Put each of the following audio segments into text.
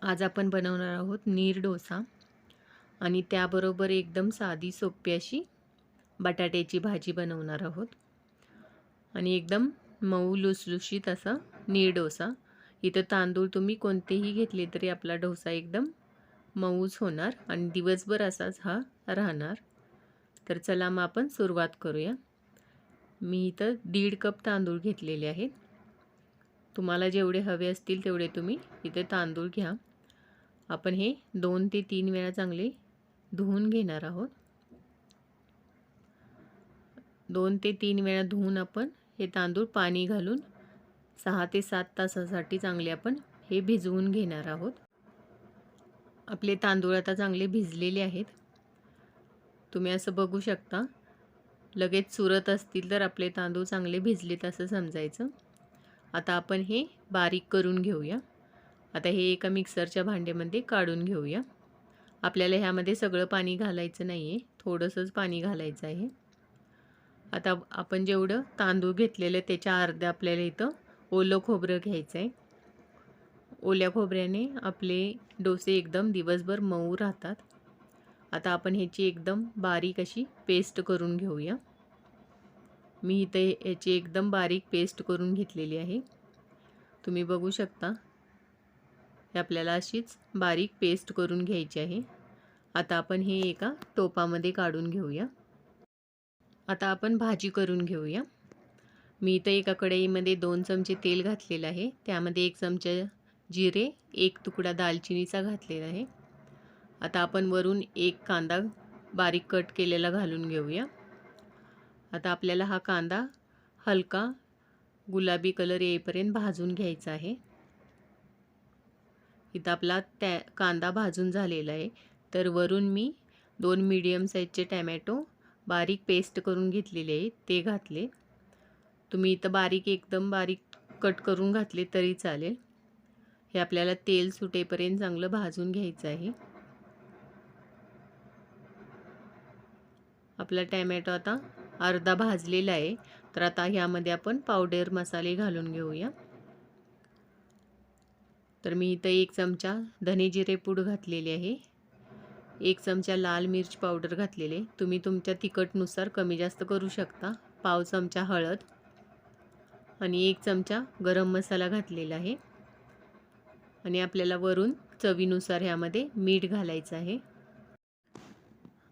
आज आपण बनवणार आहोत नीर डोसा आणि त्याबरोबर एकदम साधी सोपी अशी बटाट्याची भाजी बनवणार आहोत आणि एकदम मऊ लुसलुशीत असा नीर डोसा। इथं तांदूळ तुम्ही कोणतेही घेतले तरी आपला डोसा एकदम मऊच होणार आणि दिवसभर असाच हा राहणार। तर चला मग आपण सुरुवात करूया। मी इथं 1.5 कप तांदूळ घेतलेले आहेत। तुम्हाला जेवढे हवे असतील तेवढे तुम्ही इथे तांदूळ घ्या। आपण हे 2 ते 3 वेळा चांगले धुवून घेणार आहोत। 2 ते 3 वेळा धुवून आपण हे तांदूळ पाणी घालून 6 ते 7 तासासाठी चांगले आपण हे भिजवून घेणार आहोत। आपले तांदूळ आता चांगले भिजलेले आहेत। तुम्ही असं बघू शकता, लगेच चुरत असतील तर आपले तांदूळ चांगले भिजलेत असं समजायचं। आता आपण हे बारीक करून घेऊया। आता हे एका मिक्सरच्या भांड्यामध्ये काढून घेऊया। आपल्याला ह्यामध्ये सगळं पाणी घालायचं नाहीये, थोडंसंच पाणी घालायचं आहे। आता आपण जेवढं तांदूळ घेतलेलं त्याच्या अर्धा आपल्याला इथं ओलं खोबरं घ्यायचं आहे। ओल्या खोबऱ्याने आपले डोसे एकदम दिवसभर मऊ राहतात। आता आपण ह्याची एकदम बारीक अशी पेस्ट करून घेऊया। मी इथे याची एकदम बारीक पेस्ट करून घेतलेली आहे। तुम्ही बघू शकता, आपल्याला अशीच बारीक पेस्ट करून घ्यायची आहे। आता आपण हे एका टोपामध्ये काढून घेऊया। आता आपण भाजी करून घेऊया। मी इथे एका कढईमध्ये 2 चमचे तेल घातलेलं आहे। त्यामध्ये 1 चमचा जिरे, 1 तुकडा दालचिनीचा घातलेला आहे। आता आपण वरून 1 कांदा बारीक कट केलेला घालून घेऊया। आता आपल्याला हा कांदा हलका गुलाबी कलर येईपर्यंत भाजून घ्यायचा आहे। इथं आपला कांदा भाजून झालेला आहे। तर वरून मी 2 मीडियम साईजचे टोमॅटो बारीक पेस्ट करून घेतलेले आहे ते घातले। तुम्ही इथं एकदम बारीक कट करून घातले तरी चालेल। हे आपल्याला तेल सुटेपर्यंत चांगलं भाजून घ्यायचं आहे। आपला टोमॅटो आता अर्धा भाजलेला आहे। तर आता ह्यामध्ये आपण पावडर मसाले घालून घेऊया। तर मी इथं 1 चमचा धने जिरे पूड घातलेली आहे, 1 चमचा लाल मिर्च पावडर घातलेले। तुम्ही तुमच्या तिखटनुसार कमी जास्त करू शकता। पाव चमचा हळद आणि 1 चमचा गरम मसाला घातलेला आहे आणि आपल्याला वरून चवीनुसार ह्यामध्ये मीठ घालायचं आहे।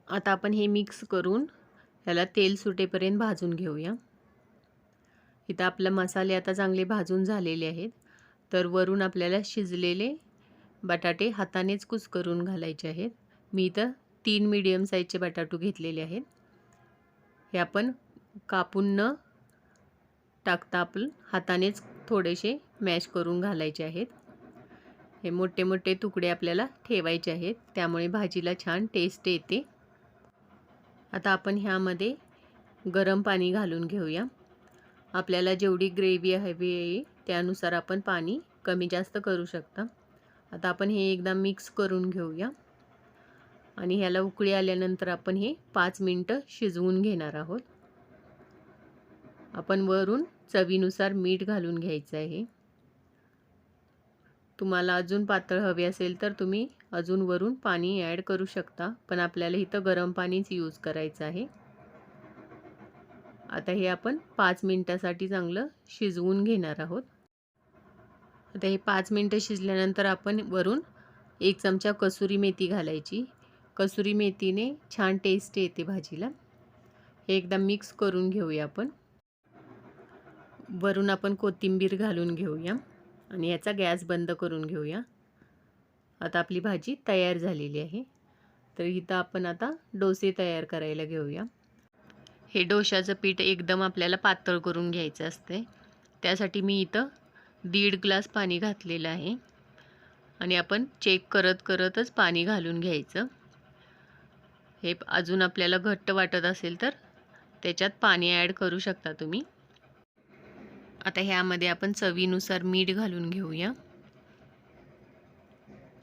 आता आपण हे मिक्स करून याला तेल सुटेपर्यंत भाजून घेऊया। इथं आपले मसाले आता चांगले भाजून झालेले आहेत। तर वरून आपल्याला शिजलेले बटाटे हातानेच कुस्करून घालायचे आहेत। मी इथं 3 मीडियम साईजचे बटाटू घेतलेले आहेत। हे आपण कापून न टाकता आपण हातानेच थोडेसे मॅश करून घालायचे आहेत। हे मोठे मोठे तुकडे आपल्याला ठेवायचे आहेत, त्यामुळे भाजीला छान टेस्ट येते। आता आपण ह्यामध्ये गरम पाणी घालून घेऊया। आपल्याला जेवढी ग्रेव्ही हवी आहे त्यानुसार आपण पाणी कमी जास्त करू शकता। आता आपण हे एकदा मिक्स करून घेऊया आणि ह्याला उकळी आल्यानंतर आपण हे 5 मिनिटं शिजवून घेणार आहोत। आपण वरून चवीनुसार मीठ घालून घ्यायचं आहे। तुम्हाला अजून पातळ हवे असेल तर तुम्ही अजून वरून पाणी ॲड करू शकता, पण आपल्याला इथं गरम पाणीच यूज करायचं आहे। आता हे आपण 5 मिनिटासाठी चांगलं शिजवून घेणार आहोत। आता हे 5 मिनिटं शिजल्यानंतर आपण वरून 1 चमचा कसुरी मेथी घालायची। कसुरी मेथीने छान टेस्ट येते भाजीला। हे एकदा मिक्स करून घेऊया आपण। वरून आपण कोथिंबीर घालून घेऊया आणि याचा गॅस बंद करून घेऊया। आता आपली भाजी तयार झालेली आहे। तर इथं आपण आता डोसे तयार करायला घेऊया। हे डोशाचं पीठ एकदम आपल्याला पातळ करून घ्यायचं असते। त्यासाठी मी इथं 1.5 ग्लास पाणी घातलेलं आहे आणि आपण चेक करत करतच पाणी घालून घ्यायचं। हे अजून आपल्याला घट्ट वाटत असेल तर त्याच्यात पाणी ॲड करू शकता तुम्ही। आता ह्यामध्ये आपण चवीनुसार मीठ घालून घेऊया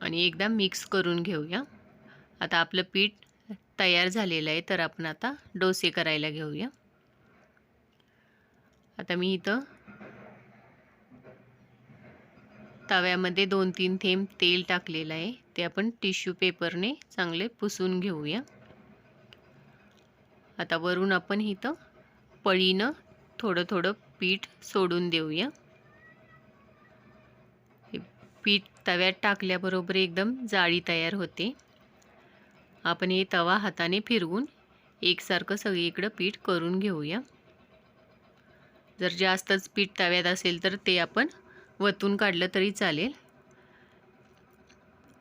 आणि एकदा मिक्स करून घेऊया। आता आपलं पीठ तयार झालेलं आहे, तर आपण आता डोसे करायला घेऊया। आता मी इथं तव्यामध्ये 2-3 थेंब तेल टाकलेलं आहे, ते आपण टिश्यू पेपरने चांगले पुसून घेऊया. आता वरून आपण इथं पळीनं थोडं थोडं पीठ सोडून देऊया. हे पीठ तव्यात टाकल्याबरोबर एकदम जाळी तयार होते. आपण हे तवा हाताने फिरवून एकसारखं सगळीकडं पीठ करून घेऊया. जर जास्तच पीठ तव्यात असेल तर ते आपण वतून काढलं तरी चालेल.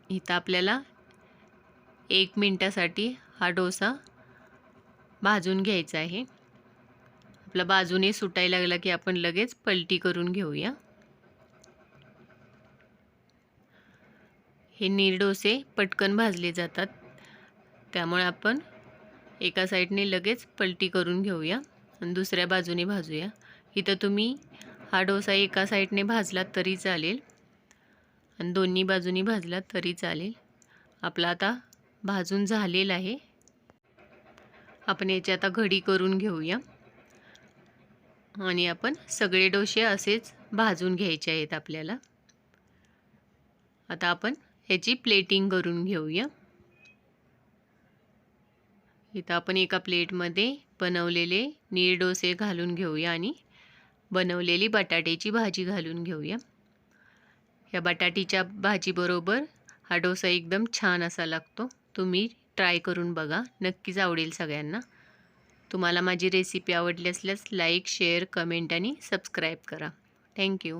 इथं आपल्याला 1 मिनिटासाठी हा डोसा भाजून घ्यायचा आहे. आपला बाजूने सुटायला लागला की आपण लगेच पलटी करून घेऊया. हे नीर डोसे पटकन भाजले जातात, त्यामुळे आपण एका साईडने लगेच पलटी करून घेऊया आणि दुसऱ्या बाजूने भाजूया. इथं तुम्ही हा डोसा एका साईडने भाजला तरी चालेल आणि दोन्ही बाजूनी भाजला तरी चालेल. आपला आता भाजून झालेला आहे. आपण याची आता घडी करून घेऊया आणि आपण सगळे डोसे असेच भाजून घ्यायचे आहेत आपल्याला. आता आपण ह्याची प्लेटिंग करून घेऊया. इथं आपण एका प्लेटमध्ये बनवलेले नीर डोसे घालून घेऊया आणि बनवलेली बटाट्याची भाजी घालून घेऊया. या बटाट्याच्या भाजीबरोबर हा डोसा एकदम छान असा लागतो. तुम्ही ट्राय करून बघा, नक्कीच आवडेल सगळ्यांना. तुम्हाला माझी रेसिपी आवडली असल्यास लाईक, शेअर, कमेंट आणि सबस्क्राईब करा. थँक्यू.